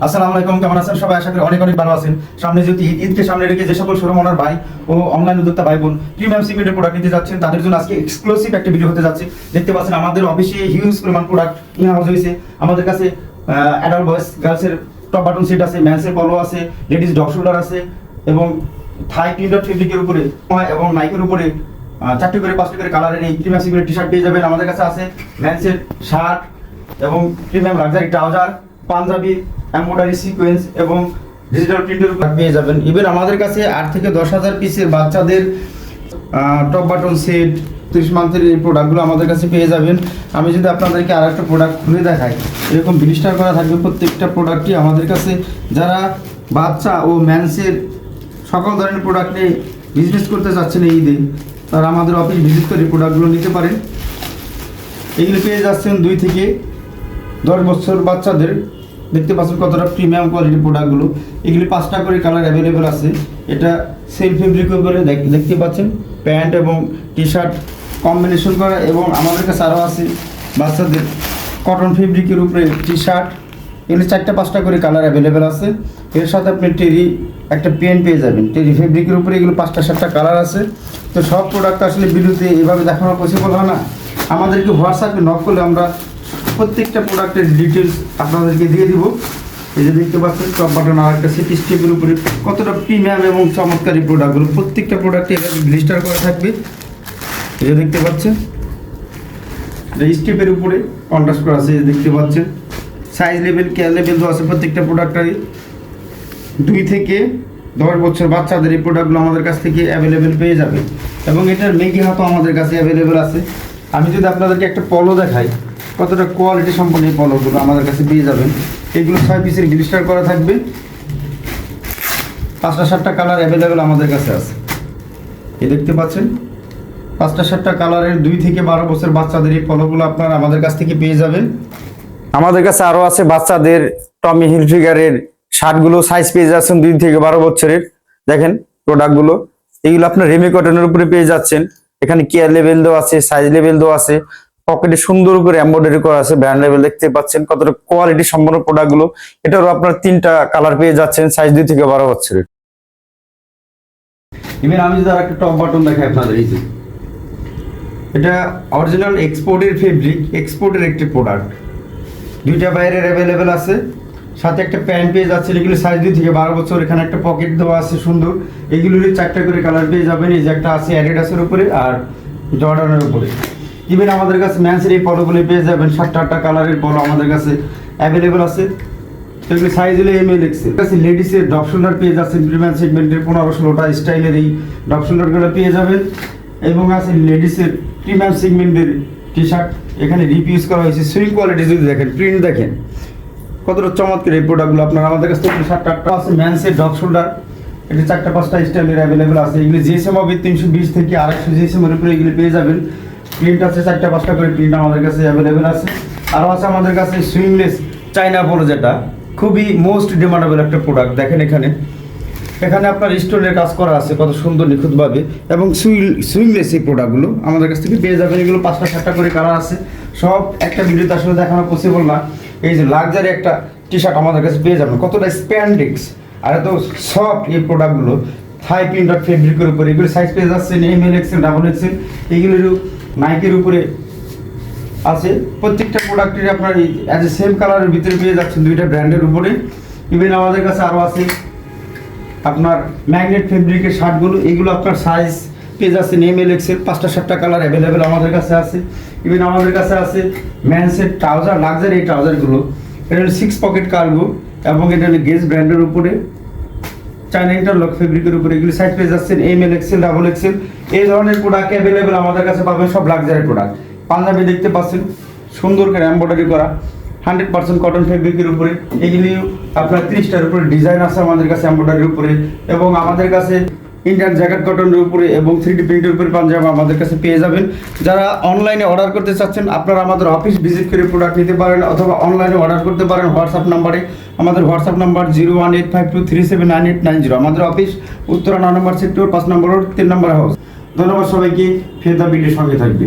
আসসালামু আলাইকুম, কেমন আছেন সবাই? আশা করি অনেক অনেক ভালো আছেন। সামনে যেহেতু ঈদকে সামনে রেখে যে সকল শোরুম ওনার ভাই ও অনলাইন উদ্যোক্তা ভাই বোন প্রিমিয়াম সিমেন্টের প্রোডাক্ট নিতে যাচ্ছেন, তাদের জন্য আজকে এক্সক্লুসিভ একটা ভিডিও হতে যাচ্ছে। দেখতে পাচ্ছেন আমাদের অফিসে হিউজ পরিমাণ প্রোডাক্ট ইন হাউস হয়েছে। আমাদের কাছে অ্যাডাল্ট বয়েজ গার্লসের টপ বাটন সেট আছে, মেন্সের পলো আছে, লেডিস ডগ শোল্ডার আছে এবং থাই প্রিন্টার ফেব্রিকের উপরে এবং নাইকের উপরে 4টি করে 5টি করে কালারের এই প্রিমিয়াম সিমেন্টের টি শার্ট পেয়ে যাবেন। আমাদের কাছে আছে মেন্সের শার্ট এবং premium luxury trouser, Punjabi, embroidery sequence এবং ডিজিটাল প্রিন্টের উপর পেয়ে যাবেন। ইভেন আমাদের কাছে 8 থেকে 10,000 পিসের বাচ্চাদের টপ বাটন সেট 30 মান্থের এই প্রোডাক্টগুলো আমাদের কাছে পেয়ে যাবেন। আমি যদি আপনাদেরকে আর একটা প্রোডাক্ট খুলে দেখাই, এরকম ব্লিস্টার করা থাকবে প্রত্যেকটা প্রোডাক্টই আমাদের কাছে। যারা বাচ্চা ও ম্যান্সের সকল ধরনের প্রোডাক্ট নিয়ে বিজনেস করতে চাচ্ছেন এই ঈদে, তারা আমাদের অফিস ভিজিট করে প্রোডাক্টগুলো নিতে পারেন। এগুলো পেয়ে যাচ্ছেন 2 থেকে 10 বছর বাচ্চাদের। দেখতে পাচ্ছেন কতটা প্রিমিয়াম কোয়ালিটির প্রোডাক্টগুলো। এগুলি 5টা করে কালার অ্যাভেলেবেল আছে। এটা সেল ফেব্রিকের উপরে দেখতে পাচ্ছেন প্যান্ট এবং টি শার্ট কম্বিনেশন করা, এবং আমাদের কাছে আরও আছে বাচ্চাদের কটন ফেব্রিকের উপরে টি শার্ট। এগুলি 4টা-5টা করে কালার অ্যাভেলেবেল আছে। এর সাথে আপনি টেরি একটা পেন পেয়ে যাবেন টেরি ফেব্রিকের উপরে। এগুলো 5টা-7টা কালার আছে। তো সব প্রোডাক্ট আসলে ভিডিওতে এইভাবে দেখানো পসিবল হয় না। আমাদেরকে হোয়াটসঅ্যাপে নক করলে আমরা প্রত্যেকটা প্রোডাক্টের ডিটেলস আপনাদেরকে দিয়ে দিব। এই যে দেখতে পাচ্ছেন টপ বাটন আর একটা সিটি স্টেপের উপরে কতটা প্রিমিয়াম এবং চমৎকার এই প্রোডাক্টগুলো। প্রত্যেকটা প্রোডাক্টে এভাবে গ্লিস্টার করা থাকবে। এই যে দেখতে পাচ্ছেন স্টেপের উপরে কন্ট্রাস্ট করা আছে। দেখতে পাচ্ছেন সাইজ লেভেল, কেয়ার লেভেল তো আছে প্রত্যেকটা প্রোডাক্টেরই। 2 থেকে 10 বছর বাচ্চাদের এই প্রোডাক্টগুলো আমাদের কাছ থেকে অ্যাভেলেবেল পেয়ে যাবে, এবং এটার মেগি হাতও আমাদের কাছে অ্যাভেলেবেল আছে। আমি যদি আপনাদেরকে একটা পলো দেখাই, কতটা কোয়ালিটি সম্পন্ন এই পলোগুলো আমাদের কাছে পেয়ে যাবেন। এগুলো 6 পিসের গ্লিস্টার করা থাকবে। 5টা-7টা কালার অ্যাভেলেবেল আমাদের কাছে আছে। এই দেখতে পাচ্ছেন 5টা-7টা কালারের 2 থেকে 12 বছর বাচ্চাদের এই পলোগুলো আপনারা আমাদের কাছ থেকে পেয়ে যাবেন। আমাদের কাছে আরও আছে বাচ্চাদের টমি হিলফিগারের শার্টগুলো, সাইজ পেয়ে যাচ্ছেন 2 থেকে 12 বছরের। দেখেন প্রোডাক্টগুলো, এইগুলো আপনার রেমি কটনের উপরে পেয়ে যাচ্ছেন। এখানে কেয়ার লেভেল দেওয়া আছে, সাইজ লেভেল দেওয়া আছে, পকেটে সুন্দর করে এমব্রয়ডারি করা আছে, ব্র্যান্ড লেভেল। দেখতে পাচ্ছেন কতটা কোয়ালিটি সম্পন্ন প্রোডাক্টগুলো। এটারও আপনার 3টা কালার পেয়ে যাচ্ছেন, সাইজ 2 থেকে 12 বছরের। ইভেন আমি যদি একটা টপ বাটন দেখাই আপনাদের, এই যে এটা অরিজিনাল এক্সপোর্টের ফেব্রিক, এক্সপোর্টের একটি প্রোডাক্ট। 2টা বাইরের অ্যাভেলেবেল আছে, সাথে একটা প্যান্ট পেয়ে যাচ্ছে। এগুলো সাইজ 2 থেকে 12 বছর। এখানে একটা পকেট দেওয়া আছে সুন্দর। এগুলোর 4টা করে কালার পেয়ে যাবেন। এই যে একটা আছে অ্যাডিডাসের উপরে আর জর্ডানের উপরে। ইভেন আমাদের কাছে ম্যান্সের এই পলোগুলো পেয়ে যাবেন। 7টা-8টা কালারের পলো আমাদের কাছে অ্যাভেলেবেল আছে। এগুলো সাইজ হলো ML XL। কাছে লেডিসের ডগ শোল্ডার পেয়ে যাচ্ছেন প্রিমিয়াম সেগমেন্টের 15-16টা স্টাইলের এই ডগ শোল্ডারগুলো পেয়ে যাবেন। এবং আছে লেডিসের প্রিমিয়াম সেগমেন্টের টি শার্ট। এখানে রিপিউজ করা হয়েছে। সুইং কোয়ালিটি যদি দেখেন, প্রিন্ট দেখেন কতটা চমৎকার এই প্রোডাক্টগুলো আপনারা আমাদের কাছ থেকে। 7টা-8টা আছে ম্যান্সের ডগ শোল্ডার। এটা 4টা-5টা স্টাইলের অ্যাভেলেবেল আছে। এগুলো জিএসএম হবে 320 থেকে 250 জিএসএম এর উপরে এগুলো পেয়ে যাবেন। প্রিন্ট আছে 4টা-5টা করে প্রিন্ট আমাদের কাছে অ্যাভেলেবেল আছে। আরও আছে আমাদের কাছে সুইংলেস চাইনা পলো, যেটা খুবই মোস্ট ডিমান্ডেবল একটা প্রোডাক্ট। দেখেন এখানে আপনার স্টোনের কাজ করা আছে কত সুন্দর নিখুঁতভাবে, এবং সুইংলেস এই প্রোডাক্টগুলো আমাদের কাছ থেকে পেয়ে যাবেন। এগুলো 5টা-7টা করে কালার আছে। সব একটা ভিডিওতে আসলে দেখানো পসিবল না। এই যে লাক্সারি একটা টি শার্ট আমাদের কাছে পেয়ে যাবেন, কতটা স্প্যান্ডেক্স আর এত সফট এই প্রোডাক্টগুলো থাই প্রিন্টার ফেব্রিকের উপরে। এগুলো সাইজ পেয়ে যাচ্ছেন ML XL, XXL। এগুলোর নাইকের উপরে আছে। প্রত্যেকটা প্রোডাক্টের আপনার অ্যাজ এ সেম কালারের ভিতরে পেয়ে যাচ্ছেন 2টা ব্র্যান্ডের উপরে। ইভেন আমাদের কাছে আরও আছে আপনার ম্যাগনেট ফেব্রিকের শার্টগুলো। এগুলো আপনার সাইজ পেয়ে যাচ্ছেন ML XL। 5টা-7টা কালার অ্যাভেলেবেল আমাদের কাছে আছে। ইভেন আমাদের কাছে আছে ম্যান্সের ট্রাউজার, লাক্সারি এই ট্রাউজারগুলো। এটা হলো 6 পকেট কার্গো, এবং এটা হলো গেজ ব্র্যান্ডের উপরে চাইনা ইন্টারলক ফেব্রিকের উপরে। এগুলো সাইজ পেয়ে যাচ্ছেন ML XL, XXL। এই ধরনের প্রোডাক্ট অ্যাভেলেবেল আমাদের কাছে পাবেন, সব লাক্সারি প্রোডাক্ট। পাঞ্জাবি দেখতে পাচ্ছেন সুন্দর করে এমব্রয়ডারি করা 100% কটন ফেব্রিকের উপরে। এগুলি আপনার 30টার উপরে ডিজাইন আছে আমাদের কাছে এমব্রয়ডারির উপরে, এবং আমাদের কাছে ইন্ডিয়ান জ্যাকেট কটনের উপরে এবং 3D প্রিন্টের উপরে পাঞ্জাবি আমাদের কাছে পেয়ে যাবেন। যারা অনলাইনে অর্ডার করতে চাচ্ছেন, আপনারা আমাদের অফিস ভিজিট করে প্রোডাক্ট নিতে পারেন, অথবা অনলাইনে অর্ডার করতে পারেন হোয়াটসঅ্যাপ নাম্বারে। আমাদের হোয়াটসঅ্যাপ নাম্বার 01852379890। আমাদের অফিস উত্তরা 9 নম্বর সেক্টর, 5 নম্বর রোড, 3 নম্বর হাউস। ধন্যবাদ সবাইকে। ফের দা ভিডিওর সঙ্গে থাকবে।